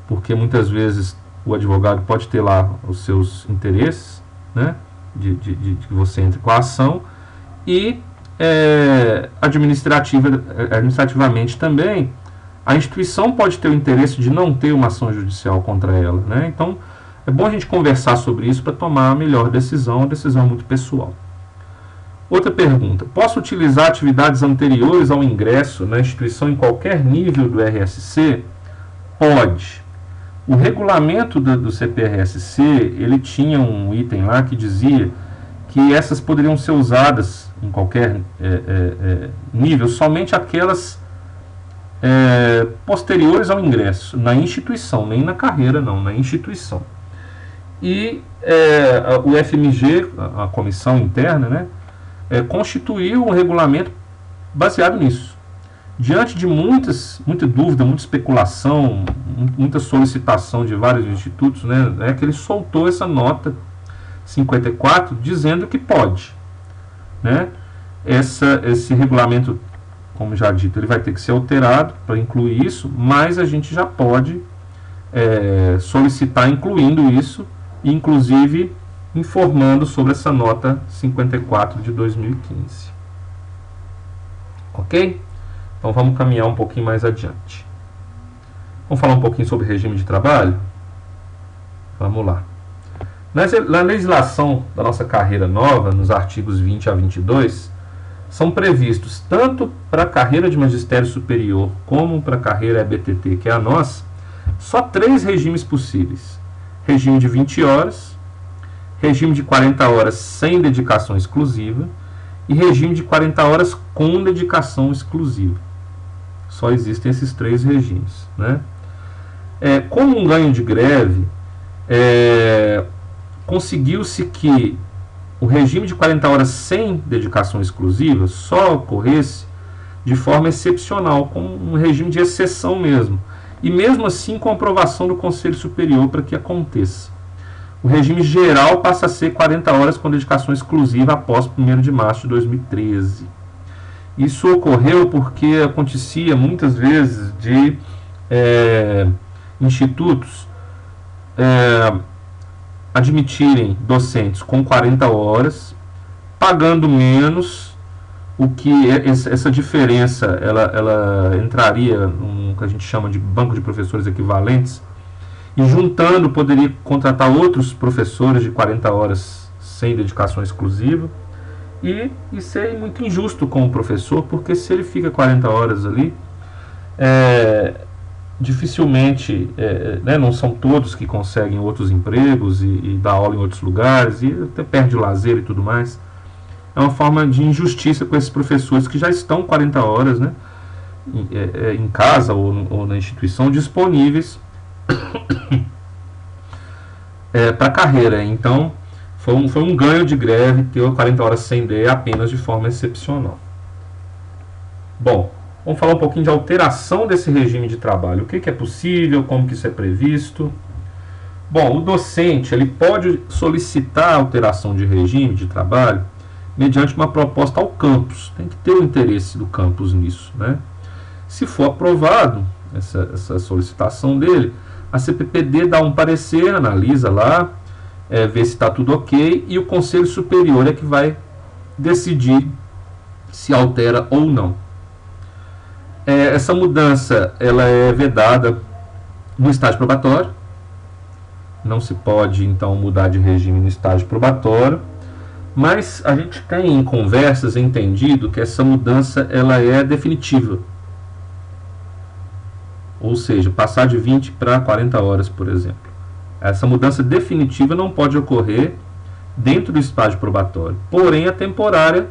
porque muitas vezes o advogado pode ter lá os seus interesses, né, de que você entre com a ação, e administrativamente também, a instituição pode ter o interesse de não ter uma ação judicial contra ela, né? Então, é bom a gente conversar sobre isso para tomar a melhor decisão, a decisão muito pessoal. Outra pergunta: posso utilizar atividades anteriores ao ingresso na instituição em qualquer nível do RSC? Pode. O regulamento do CPRSC, ele tinha um item lá que dizia que essas poderiam ser usadas em qualquer nível, somente aquelas posteriores ao ingresso na instituição, nem na carreira não, na instituição. E o FMG, a comissão interna, né, constituiu um regulamento baseado nisso. Diante de muita dúvida, muita especulação, muita solicitação de vários institutos, né, que ele soltou essa nota 54 dizendo que pode, né? Esse regulamento, como já dito, ele vai ter que ser alterado para incluir isso, mas a gente já pode solicitar incluindo isso, inclusive informando sobre essa nota 54 de 2015. Ok? Então vamos caminhar um pouquinho mais adiante. Vamos falar um pouquinho sobre regime de trabalho? Vamos lá. Na legislação da nossa carreira nova, nos artigos 20 a 22, são previstos tanto para a carreira de magistério superior como para a carreira EBTT, que é a nossa, só 3 regimes possíveis: regime de 20 horas, regime de 40 horas sem dedicação exclusiva e regime de 40 horas com dedicação exclusiva. Só existem esses 3 regimes, né? Como um ganho de greve, conseguiu-se que o regime de 40 horas sem dedicação exclusiva só ocorresse de forma excepcional, como um regime de exceção mesmo, e mesmo assim com aprovação do Conselho Superior para que aconteça. O regime geral passa a ser 40 horas com dedicação exclusiva após 1º de março de 2013. Isso ocorreu porque acontecia muitas vezes de institutos admitirem docentes com 40 horas, pagando menos, o que essa diferença ela entraria no que a gente chama de banco de professores equivalentes, e juntando poderia contratar outros professores de 40 horas sem dedicação exclusiva, e isso é muito injusto com o professor, porque se ele fica 40 horas ali, dificilmente, não são todos que conseguem outros empregos e dar aula em outros lugares, e até perde o lazer e tudo mais. É uma forma de injustiça com esses professores que já estão 40 horas, né, em casa ou na instituição, disponíveis para a carreira. Então, foi um ganho de greve ter 40 horas sem D apenas de forma excepcional. Bom, vamos falar um pouquinho de alteração desse regime de trabalho. O que é possível, como que isso é previsto. Bom, o docente ele pode solicitar alteração de regime de trabalho mediante uma proposta ao campus. Tem que ter o interesse do campus nisso, né? Se for aprovado essa solicitação dele, a CPPD dá um parecer, analisa lá, vê se está tudo ok, e o Conselho Superior é que vai decidir se altera ou não. Essa mudança ela é vedada no estágio probatório. Não se pode, então, mudar de regime no estágio probatório. Mas a gente tem em conversas entendido que essa mudança ela é definitiva. Ou seja, passar de 20 para 40 horas, por exemplo. Essa mudança definitiva não pode ocorrer dentro do estágio probatório. Porém, a temporária,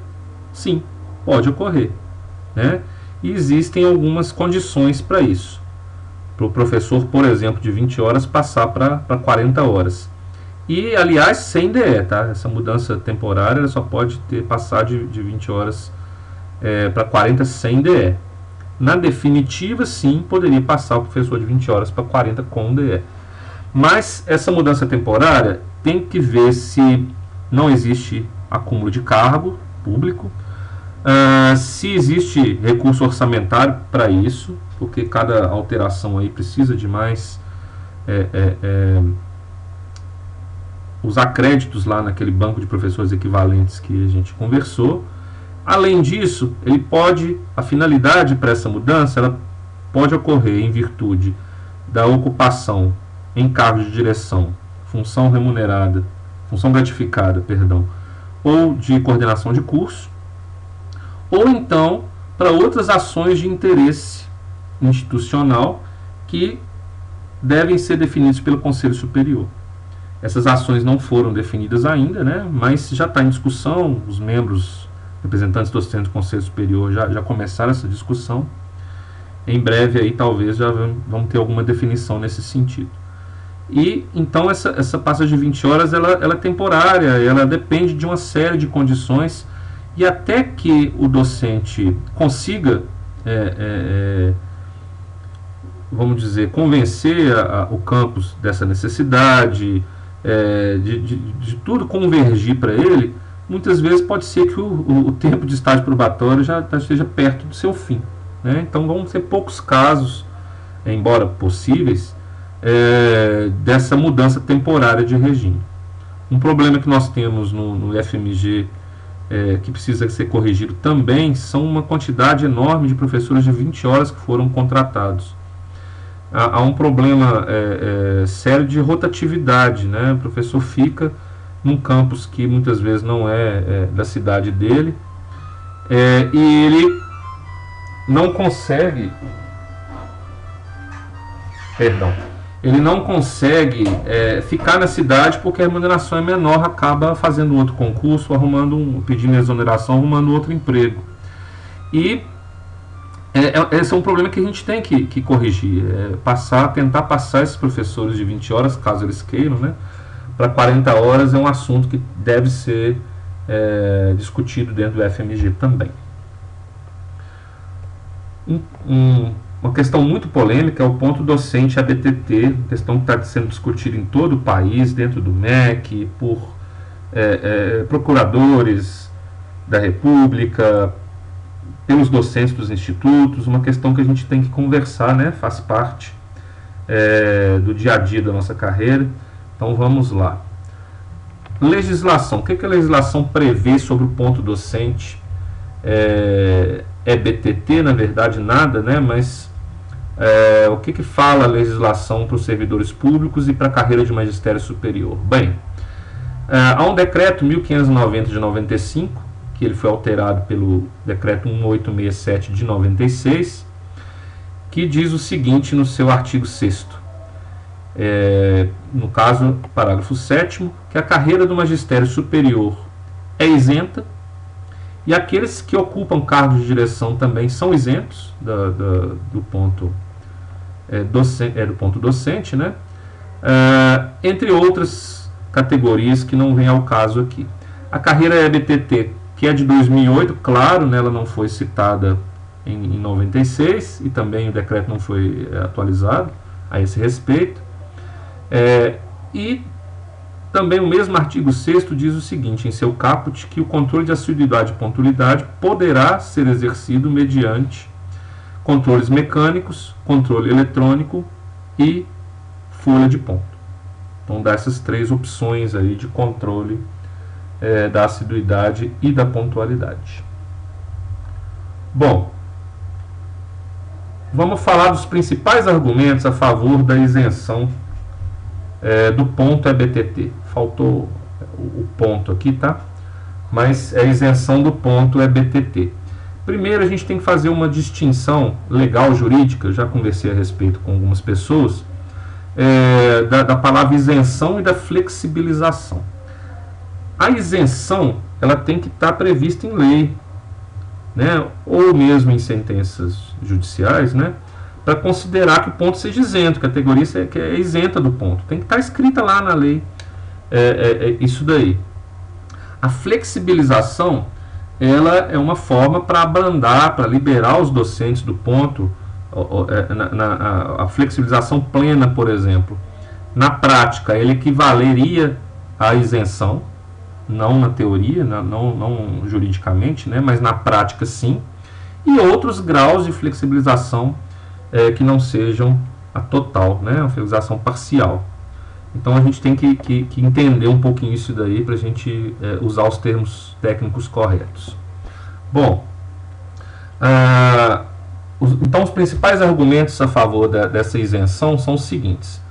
sim, pode ocorrer, né? E existem algumas condições para isso. Para o professor, por exemplo, de 20 horas passar para 40 horas. E, aliás, sem DE, tá? Essa mudança temporária ela só pode passar de 20 horas para 40 sem DE. Na definitiva, sim, poderia passar o professor de 20 horas para 40 com DE. Mas essa mudança temporária tem que ver se não existe acúmulo de cargo público, se existe recurso orçamentário para isso, porque cada alteração aí precisa de mais os acréditos lá naquele banco de professores equivalentes que a gente conversou. Além disso, a finalidade para essa mudança ela pode ocorrer em virtude da ocupação em cargos de direção, função remunerada, função gratificada, perdão, ou de coordenação de curso, ou então para outras ações de interesse institucional que devem ser definidas pelo Conselho Superior. Essas ações não foram definidas ainda, né, mas já está em discussão, os membros, representantes docentes do Conselho Superior já começaram essa discussão. Em breve aí talvez já vamos ter alguma definição nesse sentido. E então essa passagem de 20 horas ela é temporária, ela depende de uma série de condições, e até que o docente consiga, vamos dizer, convencer o campus dessa necessidade, de tudo convergir para ele, muitas vezes pode ser que o tempo de estágio probatório já esteja perto do seu fim, né? Então vão ser poucos casos, embora possíveis, dessa mudança temporária de regime. Um problema que nós temos no FMG, que precisa ser corrigido também, são uma quantidade enorme de professores de 20 horas que foram contratados. Há um problema sério de rotatividade, né? O professor fica num campus que muitas vezes não é da cidade dele, e ele não consegue, ele não consegue ficar na cidade porque a remuneração é menor, acaba fazendo outro concurso, pedindo exoneração, arrumando outro emprego. E esse é um problema que a gente tem que corrigir, tentar passar esses professores de 20 horas, caso eles queiram, né, para 40 horas é um assunto que deve ser discutido dentro do FMG também. Uma questão muito polêmica é o ponto docente ABTT, questão que está sendo discutida em todo o país, dentro do MEC, por procuradores da República, pelos docentes dos institutos, uma questão que a gente tem que conversar, né? Faz parte do dia a dia da nossa carreira. Então vamos lá. Legislação. O que a legislação prevê sobre o ponto docente? BTT, na verdade, nada, né? Mas o que fala a legislação para os servidores públicos e para a carreira de magistério superior? Bem, há um decreto 1590 de 95, que ele foi alterado pelo decreto 1867 de 96, que diz o seguinte no seu artigo 6º, no caso, parágrafo 7º, que a carreira do magistério superior é isenta, e aqueles que ocupam cargos de direção também são isentos do ponto docente, né? Entre outras categorias que não vêm ao caso aqui. A carreira EBTT, que é de 2008, claro, né, ela não foi citada em 96, e também o decreto não foi atualizado a esse respeito. E também o mesmo artigo 6º diz o seguinte, em seu caput, que o controle de assiduidade e pontualidade poderá ser exercido mediante controles mecânicos, controle eletrônico e folha de ponto. Então dá essas três opções aí de controle da assiduidade e da pontualidade. Bom, vamos falar dos principais argumentos a favor da isenção do ponto EBTT. Faltou o ponto aqui, tá? Mas é a isenção do ponto EBTT. Primeiro, a gente tem que fazer uma distinção legal jurídica, eu já conversei a respeito com algumas pessoas, da palavra isenção e da flexibilização. A isenção, ela tem que estar prevista em lei, né, ou mesmo em sentenças judiciais, né, para considerar que o ponto seja isento, a categoria que é isenta do ponto. Tem que estar escrita lá na lei isso daí. A flexibilização, ela é uma forma para abrandar, para liberar os docentes do ponto, a flexibilização plena, por exemplo. Na prática, ele equivaleria à isenção, não na teoria, não juridicamente, né, mas na prática sim, e outros graus de flexibilização que não sejam a total, né, a flexibilização parcial. Então a gente tem que entender um pouquinho isso daí para a gente usar os termos técnicos corretos. Bom, então os principais argumentos a favor dessa isenção são os seguintes.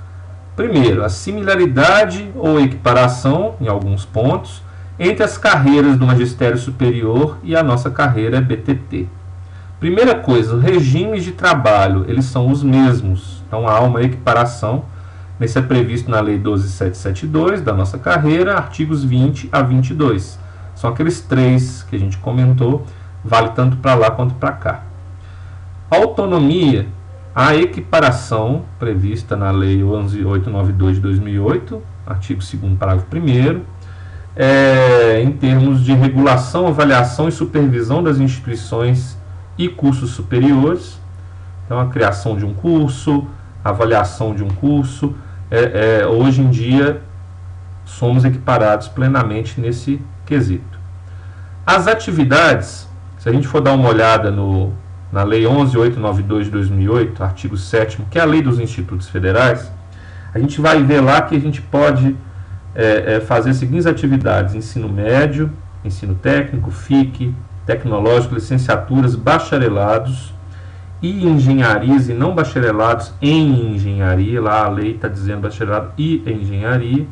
Primeiro, a similaridade ou equiparação, em alguns pontos, entre as carreiras do magistério superior e a nossa carreira EBTT. Primeira coisa, os regimes de trabalho, eles são os mesmos. Então há uma equiparação. Isso é previsto na Lei 12.772 da nossa carreira, artigos 20 a 22. São aqueles três que a gente comentou, vale tanto para lá quanto para cá. Autonomia, a equiparação prevista na Lei 11.892 de 2008, artigo 2º, parágrafo 1º, em termos de regulação, avaliação e supervisão das instituições e cursos superiores. Então, a criação de um curso, a avaliação de um curso. Hoje em dia, somos equiparados plenamente nesse quesito. As atividades, se a gente for dar uma olhada na Lei 11.892 de 2008, artigo 7º, que é a Lei dos Institutos Federais, a gente vai ver lá que a gente pode fazer as seguintes atividades: ensino médio, ensino técnico, FIC, tecnológico, licenciaturas, bacharelados e engenharias e não bacharelados em engenharia. Lá a lei está dizendo bacharelado e engenharia.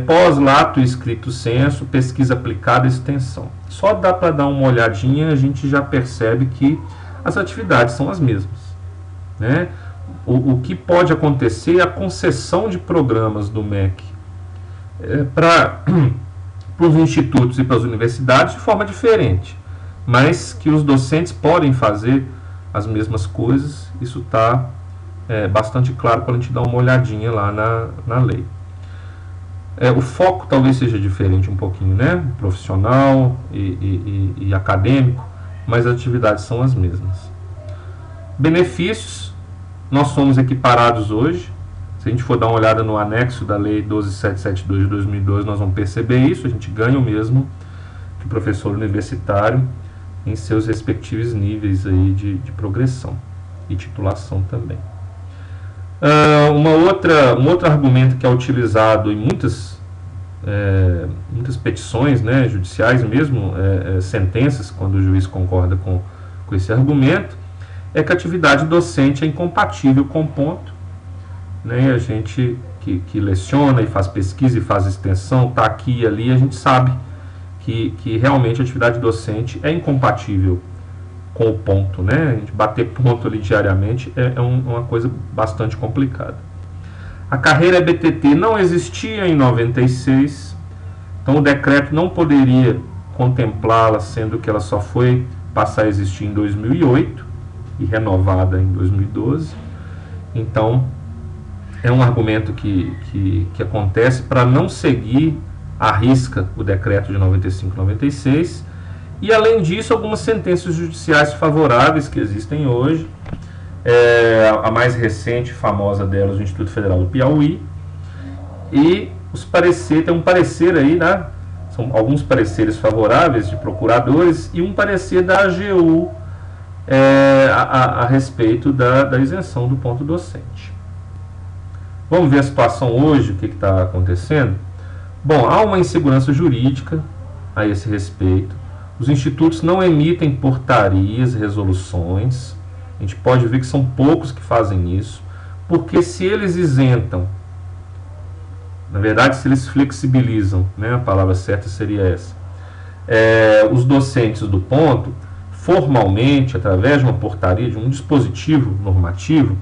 Pós-lato e escrito senso, pesquisa aplicada e extensão. Só dá para dar uma olhadinha, a gente já percebe que as atividades são as mesmas, né? O que pode acontecer é a concessão de programas do MEC para os institutos e para as universidades de forma diferente, mas que os docentes podem fazer as mesmas coisas. Isso está bastante claro quando a gente dá uma olhadinha lá na lei. O foco talvez seja diferente um pouquinho, né? Profissional e acadêmico, mas as atividades são as mesmas. Benefícios, nós somos equiparados hoje. Se a gente for dar uma olhada no anexo da Lei 12.772 de 2002, nós vamos perceber isso. A gente ganha o mesmo que o professor universitário em seus respectivos níveis aí de progressão e titulação também. Um outro argumento que é utilizado em muitas petições, né, judiciais mesmo, sentenças, quando o juiz concorda com esse argumento, é que a atividade docente é incompatível com o ponto, né? A gente que leciona e faz pesquisa e faz extensão, está aqui e ali, a gente sabe que realmente a atividade docente é incompatível com o ponto, né? A gente bater ponto ali diariamente é uma coisa bastante complicada. A carreira EBTT não existia em 96, então o decreto não poderia contemplá-la, sendo que ela só foi passar a existir em 2008 e renovada em 2012. Então, é um argumento que acontece para não seguir à risca o decreto de 95/96. E, além disso, algumas sentenças judiciais favoráveis que existem hoje. A mais recente e famosa delas, o Instituto Federal do Piauí. E tem um parecer aí, né? São alguns pareceres favoráveis de procuradores e um parecer da AGU a respeito da isenção do ponto docente. Vamos ver a situação hoje, o que está acontecendo? Bom, há uma insegurança jurídica a esse respeito. Os institutos não emitem portarias, resoluções. A gente pode ver que são poucos que fazem isso, porque se eles isentam, na verdade, se eles flexibilizam, né, a palavra certa seria essa, os docentes do ponto, formalmente, através de uma portaria, de um dispositivo normativo,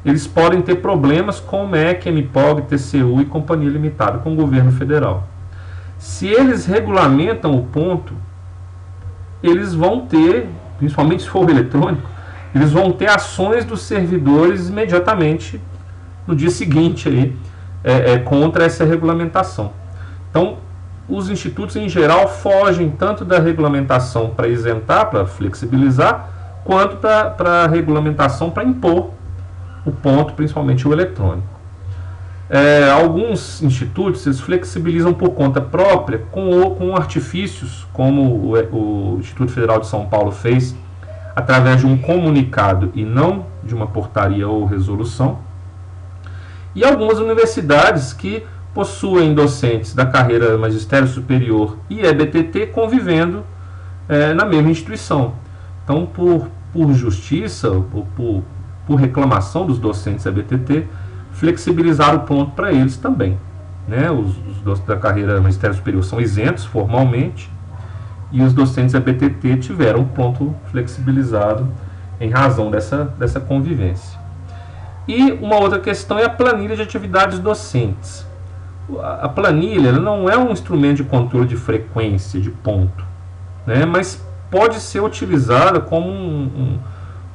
eles podem ter problemas com o MEC, MPOG, TCU e Companhia Limitada, com o governo federal. Se eles regulamentam o ponto, eles vão ter, principalmente se for eletrônico, eles vão ter ações dos servidores imediatamente no dia seguinte aí, contra essa regulamentação. Então, os institutos em geral fogem tanto da regulamentação para isentar, para flexibilizar, quanto para a regulamentação para impor o ponto, principalmente o eletrônico. Alguns institutos eles flexibilizam por conta própria com artifícios, como o Instituto Federal de São Paulo fez, através de um comunicado e não de uma portaria ou resolução. E algumas universidades que possuem docentes da carreira magistério superior e EBTT convivendo na mesma instituição. Então, por justiça, ou por reclamação dos docentes EBTT, flexibilizar o ponto para eles também. Né? Os docentes da carreira magistério superior são isentos formalmente, e os docentes EBTT tiveram o ponto flexibilizado em razão dessa convivência. E uma outra questão é a planilha de atividades docentes. A planilha ela não é um instrumento de controle de frequência, de ponto, né? Mas pode ser utilizada como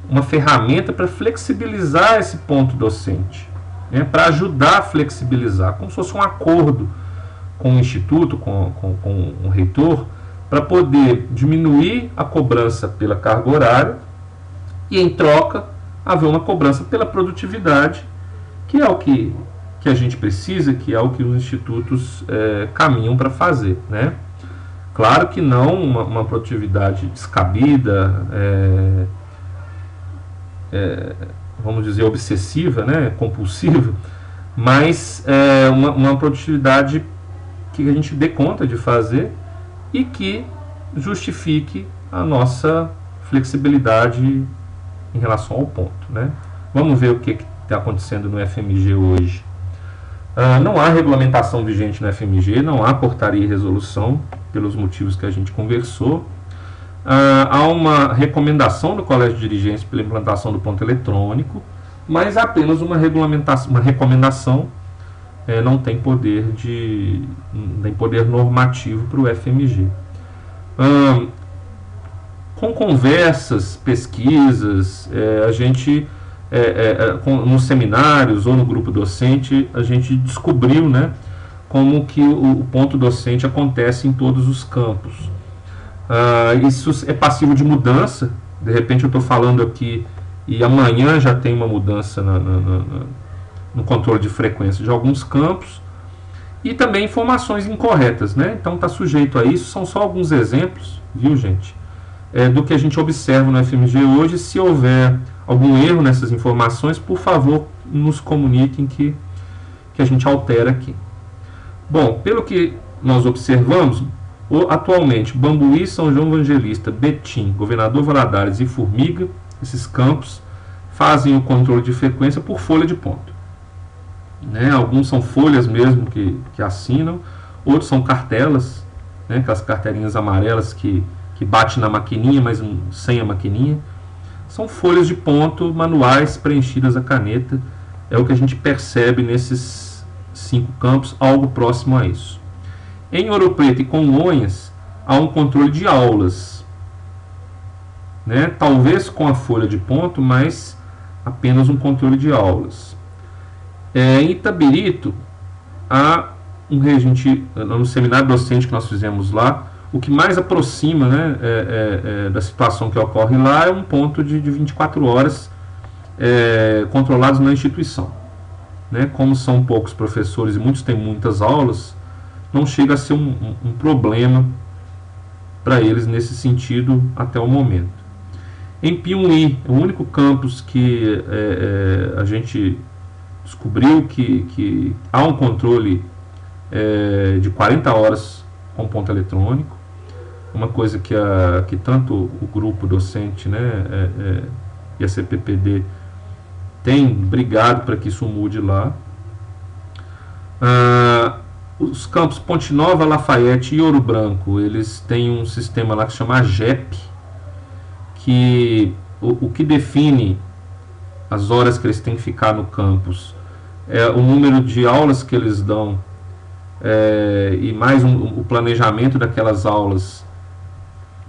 uma ferramenta para flexibilizar esse ponto docente, né? Para ajudar a flexibilizar, como se fosse um acordo com o instituto, com o reitor, para poder diminuir a cobrança pela carga horária e, em troca, haver uma cobrança pela produtividade, que é o que a gente precisa, que é o que os institutos caminham para fazer. Né? Claro que não uma produtividade descabida, vamos dizer, obsessiva, né? Compulsiva, mas uma produtividade que a gente dê conta de fazer e que justifique a nossa flexibilidade em relação ao ponto. Né? Vamos ver o que está acontecendo no FMG hoje. Não há regulamentação vigente no FMG, não há portaria e resolução, pelos motivos que a gente conversou. Há uma recomendação do Colégio de Dirigentes pela implantação do ponto eletrônico, mas apenas uma recomendação, não tem poder normativo para o FMG. Com conversas, pesquisas, a gente, nos seminários ou no grupo docente, a gente descobriu, né, como que o ponto docente acontece em todos os campos. Isso é passível de mudança. De repente eu estou falando aqui e amanhã já tem uma mudança no controle de frequência de alguns campos, e também informações incorretas, né? Então está sujeito a isso. São só alguns exemplos, viu, gente, do que a gente observa no FMG hoje. Se houver algum erro nessas informações, por favor, nos comuniquem que a gente altera aqui. Bom, pelo que nós observamos, atualmente, Bambuí, São João Evangelista, Betim, Governador Valadares e Formiga, esses campos, fazem o controle de frequência por folha de ponto. Né? Alguns são folhas mesmo que assinam, outros são cartelas, né? Aquelas cartelinhas amarelas que bate na maquininha, mas sem a maquininha. São folhas de ponto manuais preenchidas a caneta. É o que a gente percebe nesses 5 campos, algo próximo a isso. Em Ouro Preto e Congonhas, há um controle de aulas, né? Talvez com a folha de ponto, mas apenas um controle de aulas. Em Itabirito, há um regente, no seminário docente que nós fizemos lá, o que mais aproxima, né, da situação que ocorre lá é um ponto de 24 horas controlados na instituição. Né? Como são poucos professores e muitos têm muitas aulas, não chega a ser um problema para eles nesse sentido até o momento. Em Piumhi, o único campus que a gente descobriu que há um controle de 40 horas com ponto eletrônico. uma coisa que tanto o grupo docente, né, e a CPPD tem brigado para que isso mude lá. Os campos Ponte Nova, Lafayette e Ouro Branco, eles têm um sistema lá que se chama AGEP, que o que define as horas que eles têm que ficar no campus é o número de aulas que eles dão, e mais o planejamento daquelas aulas,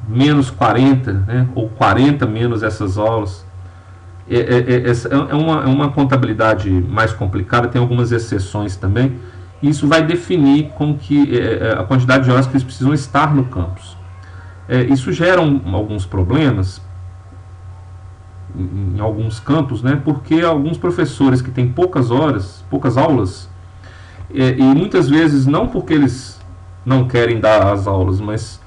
menos 40, né, ou 40 menos essas aulas. É uma contabilidade mais complicada, tem algumas exceções também. Isso vai definir a quantidade de horas que eles precisam estar no campus. Isso gera alguns problemas em alguns campos, né, porque alguns professores que têm poucas aulas, e muitas vezes não porque eles não querem dar as aulas, mas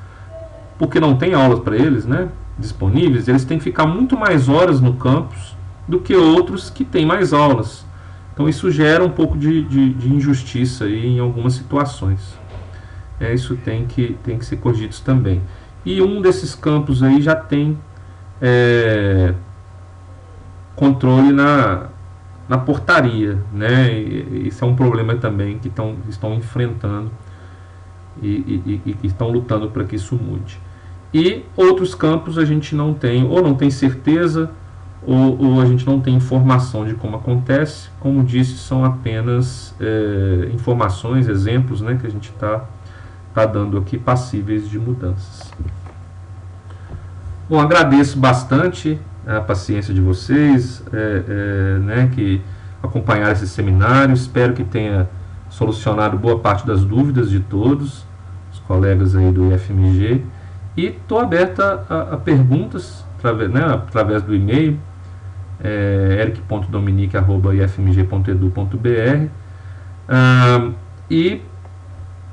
porque não tem aulas para eles, né, disponíveis, eles têm que ficar muito mais horas no campus do que outros que têm mais aulas. Então isso gera um pouco de injustiça aí em algumas situações. Isso tem que ser corrigido também. E um desses campos aí já tem controle na portaria, né? Isso é um problema também que estão enfrentando e que estão lutando para que isso mude. E outros campos a gente não tem, ou não tem certeza, ou a gente não tem informação de como acontece. Como disse, são apenas informações, exemplos, né, que a gente está dando aqui, passíveis de mudanças. Bom, agradeço bastante a paciência de vocês, né, que acompanharam esse seminário. Espero que tenha solucionado boa parte das dúvidas de todos os colegas aí do IFMG. E estou aberta a perguntas através do e-mail eric.dominique@ifmg.edu.br, e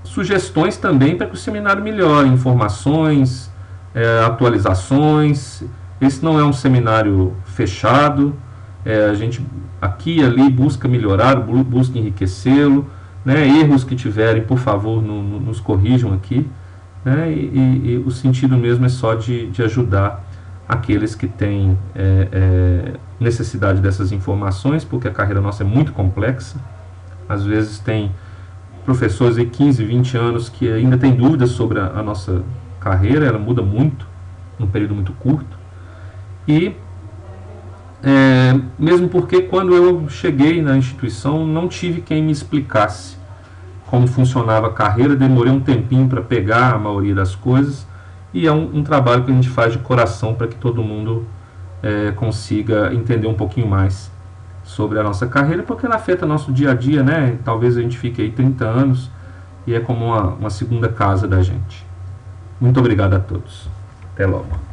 sugestões também para que o seminário melhore, informações, atualizações. Esse não é um seminário fechado, a gente aqui e ali busca melhorar, busca enriquecê-lo, né? Erros que tiverem, por favor, nos corrijam aqui, né? E o sentido mesmo é só de ajudar aqueles que têm necessidade dessas informações, porque a carreira nossa é muito complexa. Às vezes tem professores de 15, 20 anos que ainda têm dúvidas sobre a nossa carreira. Ela muda muito num período muito curto. E mesmo porque quando eu cheguei na instituição não tive quem me explicasse como funcionava a carreira, demorei um tempinho para pegar a maioria das coisas, e é um trabalho que a gente faz de coração para que todo mundo consiga entender um pouquinho mais sobre a nossa carreira, porque ela afeta nosso dia a dia, né? Talvez a gente fique aí 30 anos e é como uma segunda casa da gente. Muito obrigado a todos. Até logo.